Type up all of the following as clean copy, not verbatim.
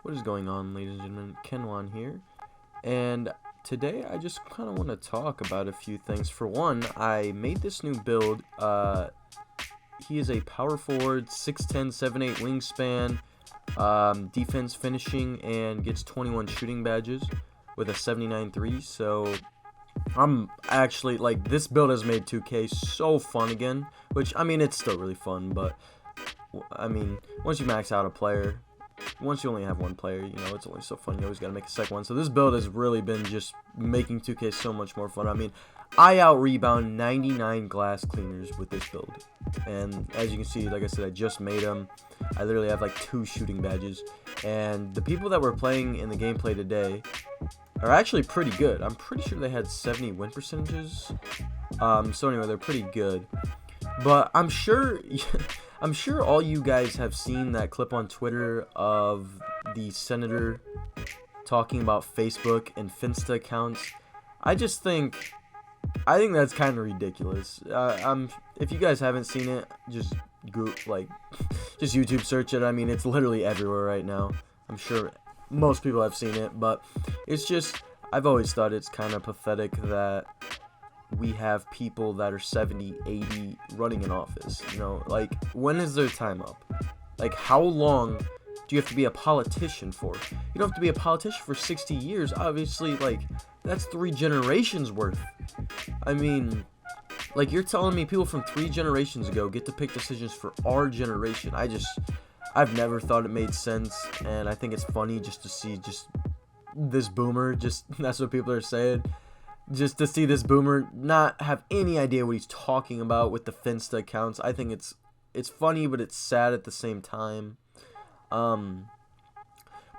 What is going on, ladies and gentlemen? Kenwan here, and today I just kind of want to talk about a few things. For one, I made this new build. He is a power forward, 6'10", 7'8" wingspan, defense finishing, and gets 21 shooting badges with a 79-3. So I'm actually, like, this build has made 2K so fun again, which, I mean, it's still really fun, but, I mean, once you max out a player, once you only have one player, you know, it's only so fun. You always got to make a second one. So this build has really been just making 2K so much more fun. I mean, I out-rebound 99 glass cleaners with this build. And as you can see, like I said, I just made them. I literally have like 2 shooting badges. And the people that were playing in the gameplay today are actually pretty good. I'm pretty sure they had 70 win percentages. So anyway, they're pretty good. But I'm sure all you guys have seen that clip on Twitter of the senator talking about Facebook and Finsta accounts. I think that's kind of ridiculous. If you guys haven't seen it, just just YouTube search it. I mean, it's literally everywhere right now. I'm sure most people have seen it, but it's just, I've always thought it's kind of pathetic that we have people that are 70, 80 running an office. You know, like, when is their time up? Like, how long do you have to be a politician for? You don't have to be a politician for 60 years. Obviously, like, that's 3 generations worth. I mean, like, you're telling me people from 3 generations ago get to pick decisions for our generation. I've never thought it made sense, and I think it's funny just to see just this boomer, that's what people are saying. Just to see this boomer not have any idea what he's talking about with the Finsta accounts. I think it's funny, but it's sad at the same time. But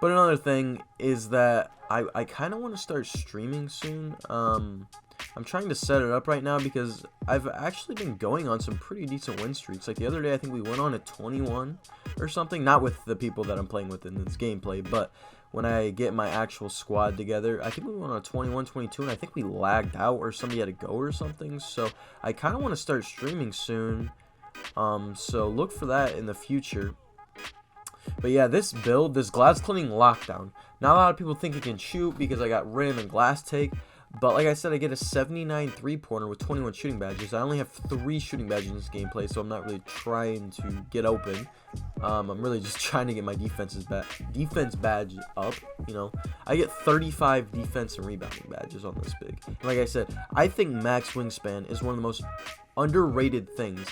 another thing is that I kind of want to start streaming soon. I'm trying to set it up right now because I've actually been going on some pretty decent win streaks. Like the other day, I think we went on a 21 or something. Not with the people that I'm playing with in this gameplay, but when I get my actual squad together, I think we went on a 21, 22, and I think we lagged out or somebody had to go or something. So I kind of want to start streaming soon. So look for that in the future. But yeah, this build, this glass cleaning lockdown. Not a lot of people think it can shoot because I got rim and glass take. But like I said, I get a 79 three-pointer with 21 shooting badges. I only have 3 shooting badges in this gameplay, so I'm not really trying to get open. I'm really just trying to get my defense badge up. You know, I get 35 defense and rebounding badges on this big. And like I said, I think max wingspan is one of the most underrated things.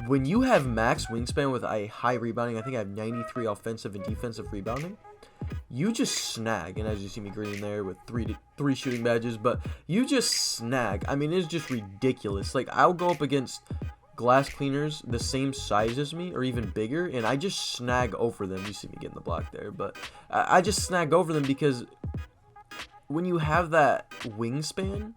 When you have max wingspan with a high rebounding, I think I have 93 offensive and defensive rebounding. You just snag, and as you see me green there with 3 shooting badges, but you just snag. I mean, it's just ridiculous. Like, I'll go up against glass cleaners the same size as me or even bigger, and I just snag over them. You see me getting the block there, but I just snag over them because when you have that wingspan,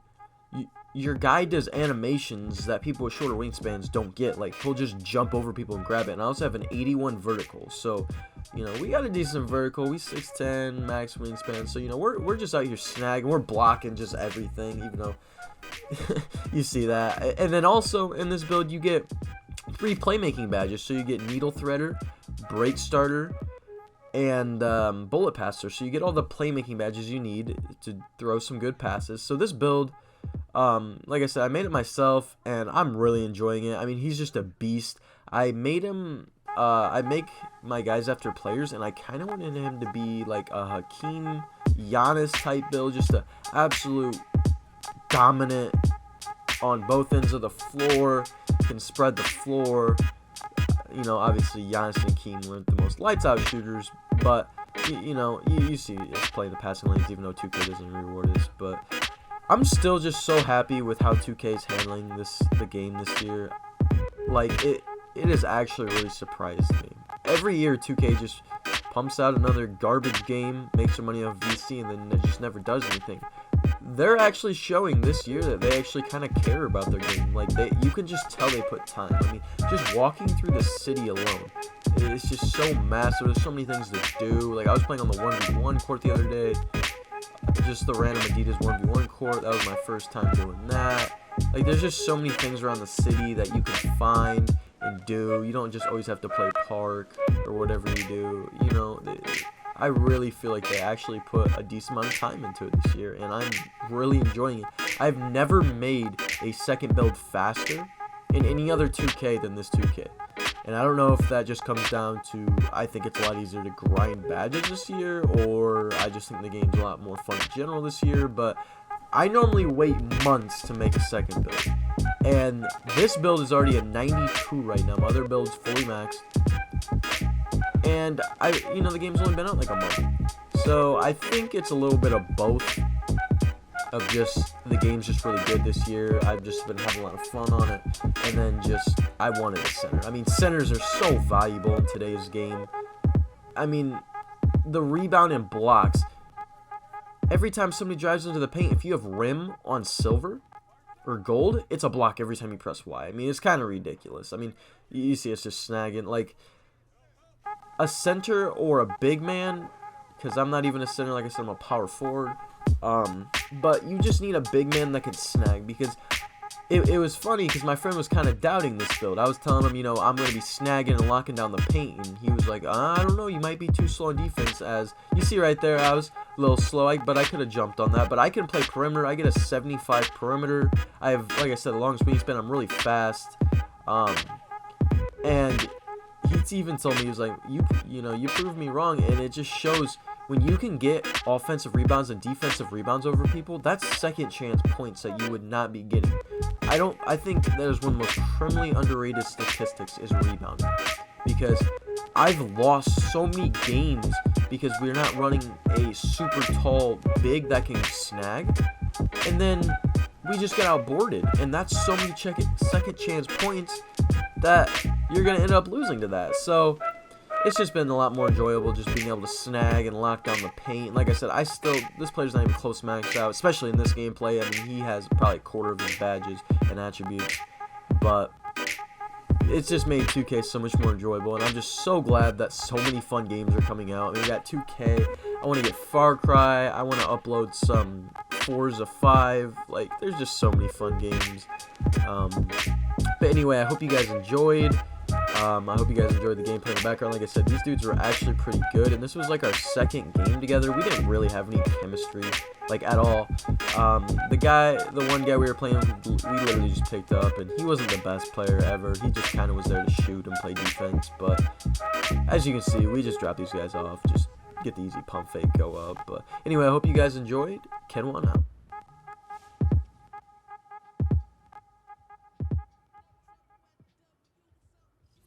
your guy does animations that people with shorter wingspans don't get. Like, he'll just jump over people and grab it. And I also have an 81 vertical, so you know, we got a decent vertical. We 6'10", max wingspan, so you know, we're just out here snagging. We're blocking just everything, even though you see that. And then also in this build, you get 3 playmaking badges. So you get needle threader, break starter, and bullet passer. So you get all the playmaking badges you need to throw some good passes. So this build, like I said, I made it myself, and I'm really enjoying it. I mean, he's just a beast. I made him. I make my guys after players, and I kind of wanted him to be like a Hakeem Giannis type build, just a absolute dominant on both ends of the floor, can spread the floor. You know, obviously Giannis and Hakeem weren't the most lights out shooters, but you know, you see us play the passing lanes, even though 2K doesn't reward us. But I'm still just so happy with how 2K is handling the game this year. Like, it has actually really surprised me. Every year 2K just pumps out another garbage game, makes their money off VC, and then it just never does anything. They're actually showing this year that they actually kind of care about their game. Like, you can just tell they put time. I mean, just walking through the city alone, it's just so massive. There's so many things to do. Like, I was playing on the 1v1 court the other day. Just the random Adidas 1v1 court. That was my first time doing that. Like, there's just so many things around the city that you can find and do. You don't just always have to play park or whatever you do. You know, I really feel like they actually put a decent amount of time into it this year, and I'm really enjoying it. I've never made a second build faster in any other 2K than this 2K. And I don't know if that just comes down to I think it's a lot easier to grind badges this year, or I just think the game's a lot more fun in general this year, but I normally wait months to make a second build. And this build is already at 92 right now. My other build's fully maxed. And the game's only been out like a month. So I think it's a little bit of both. Of just the game's just really good this year. I've just been having a lot of fun on it, and then just I wanted a center. I mean, centers are so valuable in today's game. I mean, the rebound and blocks. Every time somebody drives into the paint, if you have rim on silver or gold, it's a block every time you press Y. I mean, it's kind of ridiculous. I mean, you see us just snagging like a center or a big man, because I'm not even a center. Like I said, I'm a power forward. But you just need a big man that can snag, because it was funny because my friend was kind of doubting this build. I was telling him, I'm going to be snagging and locking down the paint, and he was like, I don't know, you might be too slow on defense. As you see right there, I was a little slow, but I could have jumped on that. But I can play perimeter. I get a 75 perimeter. I have, like I said, the longest wingspan. I'm really fast. And he even told me, he was like, you proved me wrong. And it just shows when you can get offensive rebounds and defensive rebounds over people, that's second chance points that you would not be getting. I think that is one of the most criminally underrated statistics is rebounding, because I've lost so many games because we're not running a super tall big that can snag, and then we just get outboarded, and that's so many second chance points that you're going to end up losing to that. So it's just been a lot more enjoyable just being able to snag and lock down the paint. Like I said, this player's not even close maxed out, especially in this gameplay. I mean, he has probably a quarter of his badges and attributes, but it's just made 2K so much more enjoyable, and I'm just so glad that so many fun games are coming out. I mean, we got 2K, I want to get Far Cry, I want to upload some Forza 5, like, there's just so many fun games. But anyway, I hope you guys enjoyed. I hope you guys enjoyed the gameplay in the background. Like I said, these dudes were actually pretty good, and this was like our second game together. We didn't really have any chemistry, like, at all. The one guy we were playing, we literally just picked up, and he wasn't the best player ever. He just kind of was there to shoot and play defense, but as you can see, we just dropped these guys off, just get the easy pump fake, go up. But anyway, I hope you guys enjoyed. Ken1 out.